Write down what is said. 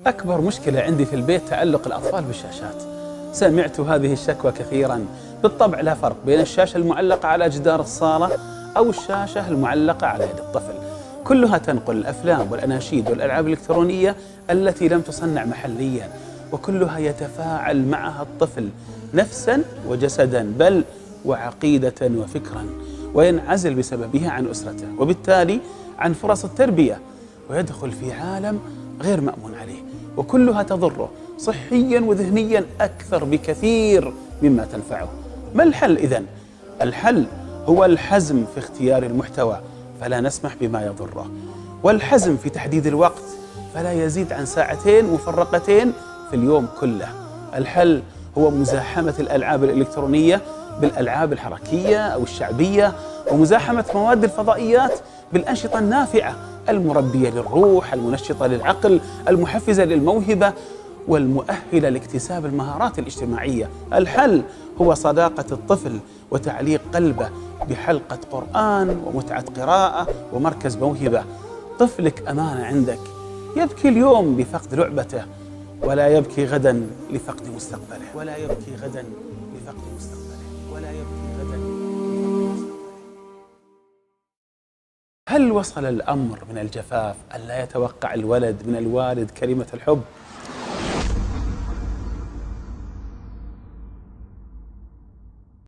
أكبر مشكلة عندي في البيت تعلق الأطفال بالشاشات. سمعت هذه الشكوى كثيرا. بالطبع لا فرق بين الشاشة المعلقة على جدار الصالة أو الشاشة المعلقة على يد الطفل، كلها تنقل الأفلام والأناشيد والألعاب الإلكترونية التي لم تصنع محليا، وكلها يتفاعل معها الطفل نفسا وجسدا، بل وعقيدة وفكرا، وينعزل بسببها عن أسرته وبالتالي عن فرص التربية، ويدخل في عالم غير مأمون عليه، وكلها تضره صحيا وذهنيا أكثر بكثير مما تنفعه. ما الحل إذن؟ الحل هو الحزم في اختيار المحتوى فلا نسمح بما يضره، والحزم في تحديد الوقت فلا يزيد عن 2 ساعات مفرقتين في اليوم كله. الحل هو مزاحمة الألعاب الإلكترونية بالألعاب الحركية أو الشعبية، ومزاحمة مواد الفضائيات بالأنشطة النافعة المربية للروح، المنشطة للعقل، المحفزة للموهبة، والمؤهلة لاكتساب المهارات الاجتماعية. الحل هو صداقة الطفل وتعليق قلبه بحلقة قرآن ومتعة قراءة ومركز موهبة. طفلك أمانة عندك، يبكي اليوم بفقد لعبته ولا يبكي غدا لفقد مستقبله، ولا يبكي غدا لفقد مستقبله، ولا يبكي غدا لفقد مستقبله. هل وصل الأمر من الجفاف أن لا يتوقع الولد من الوالد كلمة الحب؟